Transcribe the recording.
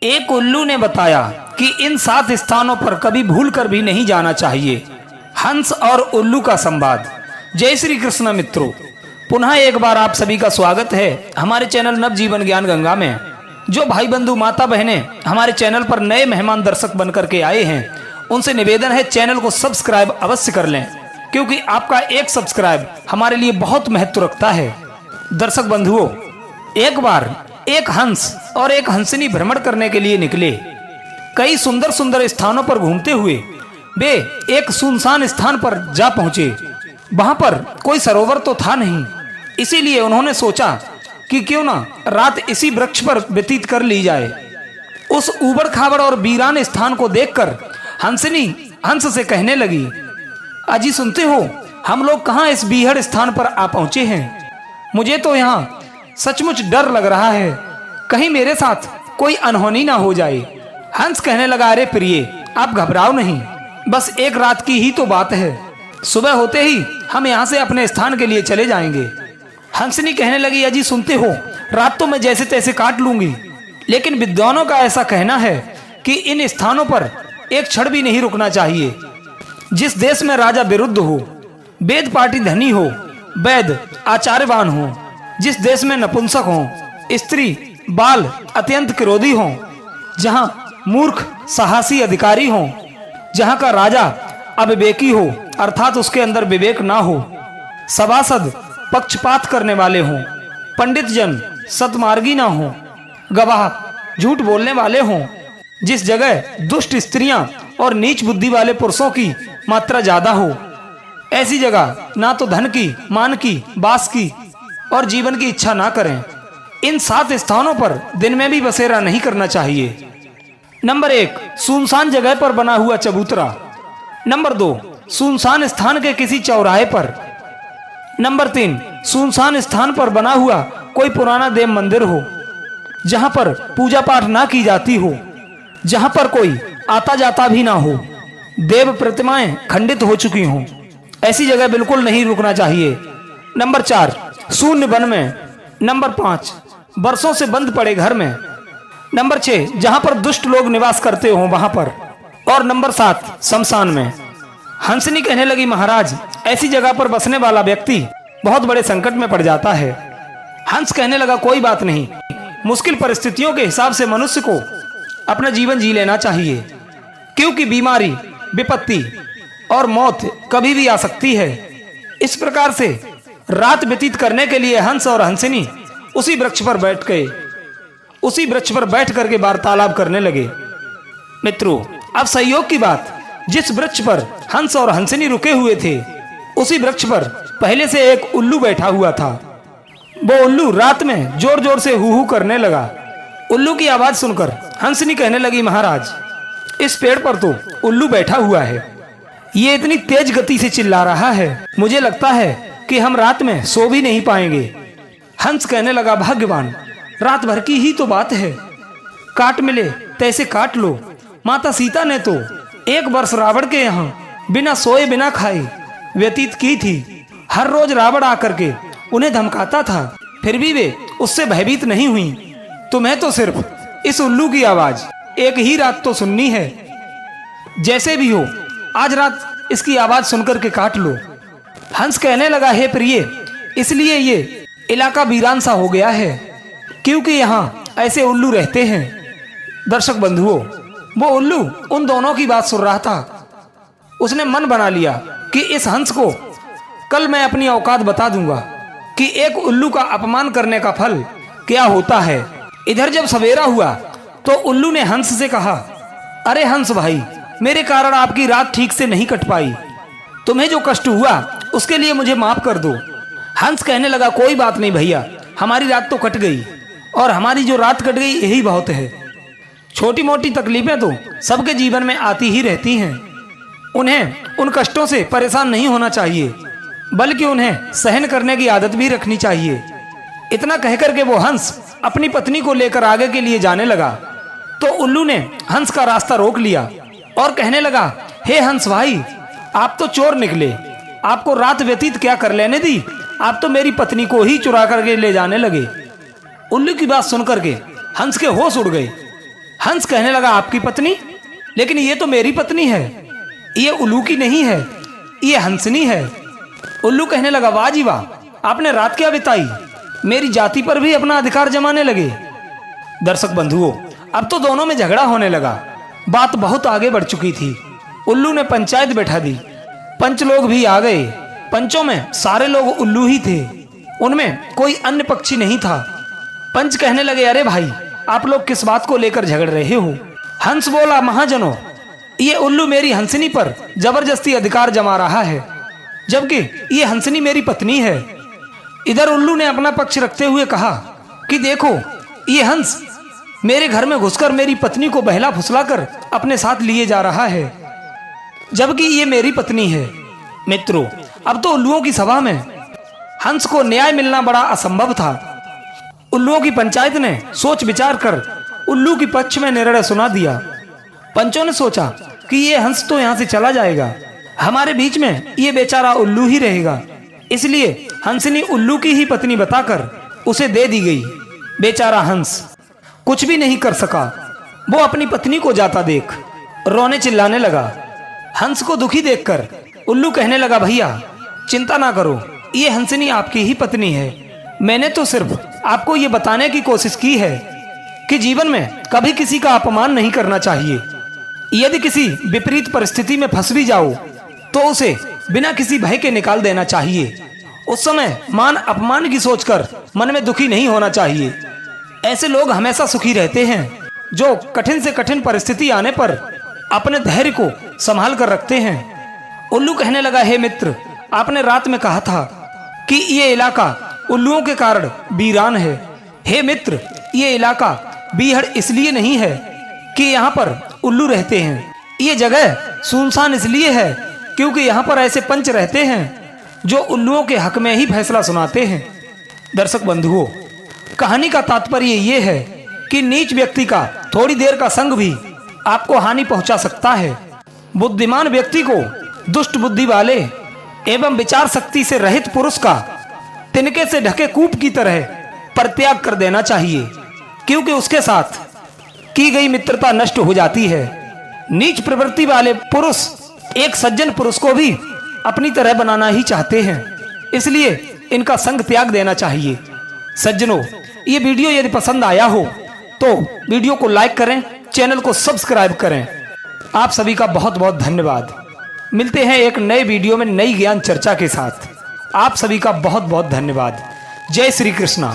एक उल्लू ने बताया कि इन 7 स्थानों पर कभी भूल कर भी नहीं जाना चाहिए। हंस और उल्लू का संवाद। जय श्री कृष्ण मित्रों, पुनः एक बार आप सभी का स्वागत है हमारे चैनल नवजीवन ज्ञान गंगा में। जो भाई बंधु माता बहनें हमारे चैनल पर नए मेहमान दर्शक बनकर के आए हैं, उनसे निवेदन है चैनल को सब्सक्राइब अवश्य कर लें, क्योंकि आपका एक सब्सक्राइब हमारे लिए बहुत महत्व रखता है। दर्शक बंधुओं, एक बार एक हंस और एक हंसनी भ्रमण करने के लिए निकले। कई सुंदर सुंदर स्थानों पर घूमते हुए वे एक सुनसान स्थान पर जा पहुंचे। वहां पर कोई सरोवर तो था नहीं, इसीलिए उन्होंने सोचा कि क्यों ना रात इसी वृक्ष पर व्यतीत कर ली जाए। उस ऊबड़ खाबड़ और वीरान स्थान को देखकर हंसनी हंस से कहने लगी, अजी सुनते हो, हम लोग कहाँ इस बीहड़ स्थान पर आ पहुंचे हैं। मुझे तो यहाँ सचमुच डर लग रहा है, कहीं मेरे साथ कोई अनहोनी ना हो जाए। हंस कहने लगा, अरे प्रिय, आप घबराओ नहीं, बस एक रात की ही तो बात है। सुबह होते ही हम यहाँ से अपने स्थान के लिए चले जाएंगे। हंसनी कहने लगी, अजी सुनते हो, रात तो मैं जैसे तैसे काट लूंगी, लेकिन विद्वानों का ऐसा कहना है कि इन स्थानों पर एक क्षण भी नहीं रुकना चाहिए। जिस देश में राजा विरुद्ध हो, वेद पाठी धनी हो, वैद आचार्यवान हो, जिस देश में नपुंसक हो, स्त्री बाल अत्यंत क्रोधी हो, जहाँ मूर्ख साहसी अधिकारी हो, जहाँ का राजा अविवेकी हो अर्थात उसके अंदर विवेक ना हो, सभासद पक्षपात करने वाले हों, पंडित जन सतमार्गी ना हो, गवाह झूठ बोलने वाले हों, जिस जगह दुष्ट स्त्रियां और नीच बुद्धि वाले पुरुषों की मात्रा ज्यादा हो, ऐसी जगह ना तो धन की, मान की, बास की और जीवन की इच्छा ना करें। इन 7 स्थानों पर दिन में भी बसेरा नहीं करना चाहिए। नंबर 1, सुनसान जगह पर बना हुआ चबूतरा। नंबर 2, सुनसान स्थान के किसी चौराहे पर। नंबर 3, सुनसान स्थान पर बना हुआ कोई पुराना देव मंदिर हो, जहां पर पूजा पाठ ना की जाती हो, जहां पर कोई आता जाता भी ना हो, देव प्रतिमाएं खंडित हो चुकी हों, ऐसी जगह बिल्कुल नहीं रुकना चाहिए। नंबर 4, शून्य वन में। नंबर 5, बरसों से बंद पड़े घर में। नंबर 6, जहां पर दुष्ट लोग निवास करते हो वहां पर। और नंबर 7, शमशान में। हंसनी कहने लगी, महाराज, ऐसी जगह पर बसने वाला व्यक्ति बहुत बड़े संकट में पड़ जाता है। हंस कहने लगा, कोई बात नहीं, मुश्किल परिस्थितियों के हिसाब से मनुष्य को अपना जीवन जी लेना चाहिए, क्योंकि बीमारी, विपत्ति और मौत कभी भी आ सकती है। इस प्रकार से रात व्यतीत करने के लिए हंस और हंसनी उसी वृक्ष पर बैठ गए। उसी वृक्ष पर बैठ करके वार्तालाप करने लगे। मित्रों, अब संयोग की बात, जिस वृक्ष पर हंस और हंसनी रुके हुए थे, उसी वृक्ष पर पहले से एक उल्लू बैठा हुआ था। वो उल्लू रात में जोर जोर से हू हू करने लगा। उल्लू की आवाज सुनकर हंसनी कहने लगी, महाराज, इस पेड़ पर तो उल्लू बैठा हुआ है, ये इतनी तेज गति से चिल्ला रहा है, मुझे लगता है कि हम रात में सो भी नहीं पाएंगे। हंस कहने लगा, भाग्यवान, रात भर की ही तो बात है, काट मिले तैसे काट लो। माता सीता ने तो 1 वर्ष रावण के यहाँ बिना सोए बिना खाए व्यतीत की थी। हर रोज रावण आकर के उन्हें धमकाता था, फिर भी वे उससे भयभीत नहीं हुई। तुम्हें तो सिर्फ इस उल्लू की आवाज एक ही रात तो सुननी है। जैसे भी हो, आज रात इसकी आवाज सुनकर के काट लो। हंस कहने लगा, हे प्रिय, इसलिए ये इलाका वीरान सा हो गया है क्योंकि यहाँ ऐसे उल्लू रहते हैं। दर्शक बंधुओं, वो उल्लू उन दोनों की बात सुन रहा था। उसने मन बना लिया कि इस हंस को कल मैं अपनी औकात बता दूंगा कि एक उल्लू का अपमान करने का फल क्या होता है। इधर जब सवेरा हुआ तो उल्लू ने हंस से कहा, अरे हंस भाई, मेरे कारण आपकी रात ठीक से नहीं कट पाई, तुम्हें जो कष्ट हुआ उसके लिए मुझे माफ कर दो। हंस कहने लगा, कोई बात नहीं भैया, हमारी रात तो कट गई, और हमारी जो रात कट गई यही बहुत है। छोटी मोटी तकलीफें तो सबके जीवन में आती ही रहती हैं, उन्हें उन कष्टों से परेशान नहीं होना चाहिए, बल्कि उन्हें सहन करने की आदत भी रखनी चाहिए। इतना कहकर के वो हंस अपनी पत्नी को लेकर आगे के लिए जाने लगा तो उल्लू ने हंस का रास्ता रोक लिया और कहने लगा, हे हंस भाई, आप तो चोर निकले, आपको रात व्यतीत क्या कर लेने दी, आप तो मेरी पत्नी को ही चुरा करके ले जाने लगे। उल्लू की बात सुनकर के हंस के होश उड़ गए। हंस कहने लगा आपकी पत्नी? लेकिन ये तो मेरी पत्नी है, ये उल्लू की नहीं है, ये हंसनी है। उल्लू कहने लगा वाह जी वाह, आपने रात क्या बिताई, मेरी जाति पर भी अपना अधिकार जमाने लगे। दर्शक बंधुओं, अब तो दोनों में झगड़ा होने लगा। बात बहुत आगे बढ़ चुकी थी। उल्लू ने पंचायत बैठा दी, पंच लोग भी आ गए। पंचों में सारे लोग उल्लू ही थे, उनमें कोई अन्य पक्षी नहीं था। पंच कहने लगे अरे भाई, आप लोग किस बात को लेकर झगड़ रहे हो? हंस बोला महाजनों, ये उल्लू मेरी हंसनी पर जबरदस्ती अधिकार जमा रहा है, जबकि ये हंसनी मेरी पत्नी है। इधर उल्लू ने अपना पक्ष रखते हुए कहा कि देखो, ये हंस मेरे घर में घुसकर मेरी पत्नी को बहला फुसलाकर अपने साथ लिए जा रहा है, जबकि ये मेरी पत्नी है। मित्रों, अब तो उल्लुओं की सभा में हंस को न्याय मिलना बड़ा असंभव था। उल्लुओं की पंचायत ने सोच विचार कर उल्लू की पक्ष में निर्णय सुना दिया। पंचों ने सोचा कि ये हंस तो यहाँ से चला जाएगा, हमारे बीच में ये बेचारा उल्लू ही रहेगा, इसलिए हंसनी उल्लू की ही पत्नी बताकर उसे दे दी गई। बेचारा हंस कुछ भी नहीं कर सका। वो अपनी पत्नी को जाता देख रोने चिल्लाने लगा। हंस को दुखी देखकर उल्लू कहने लगा भैया चिंता ना करो, ये हंसनी आपकी ही पत्नी है। मैंने तो सिर्फ आपको ये बताने की कोशिश की है कि जीवन में कभी किसी का अपमान नहीं करना चाहिए। यदि किसी विपरीत परिस्थिति में फंस भी जाओ तो उसे बिना किसी भय के निकाल देना चाहिए। उस समय मान अपमान की सोचकर मन में दुखी नहीं होना चाहिए। ऐसे लोग हमेशा सुखी रहते हैं जो कठिन से कठिन परिस्थिति आने पर अपने धैर्य को संभाल कर रखते हैं। उल्लू कहने लगा हे मित्र, आपने रात में कहा था कि ये इलाका उल्लुओं के कारण वीरान है। हे मित्र, ये इलाका बीहड़ इसलिए नहीं है कि यहाँ पर उल्लू रहते हैं, ये जगह सुनसान इसलिए है क्योंकि यहाँ पर ऐसे पंच रहते हैं जो उल्लुओं के हक में ही फैसला सुनाते हैं। दर्शक बंधुओं, कहानी का तात्पर्य ये है कि नीच व्यक्ति का थोड़ी देर का संग भी आपको हानि पहुंचा सकता है। बुद्धिमान व्यक्ति को दुष्ट बुद्धि वाले एवं विचार शक्ति से रहित पुरुष का तिनके से ढके कूप की तरह परित्याग कर देना चाहिए, क्योंकि उसके साथ की गई मित्रता नष्ट हो जाती है। नीच प्रवृत्ति वाले पुरुष एक सज्जन पुरुष को भी अपनी तरह बनाना ही चाहते हैं, इसलिए इनका संग त्याग देना चाहिए। सज्जनों, ये वीडियो यदि पसंद आया हो तो वीडियो को लाइक करें, चैनल को सब्सक्राइब करें। आप सभी का बहुत बहुत धन्यवाद। मिलते हैं एक नए वीडियो में नई ज्ञान चर्चा के साथ। आप सभी का बहुत बहुत धन्यवाद। जय श्री कृष्णा।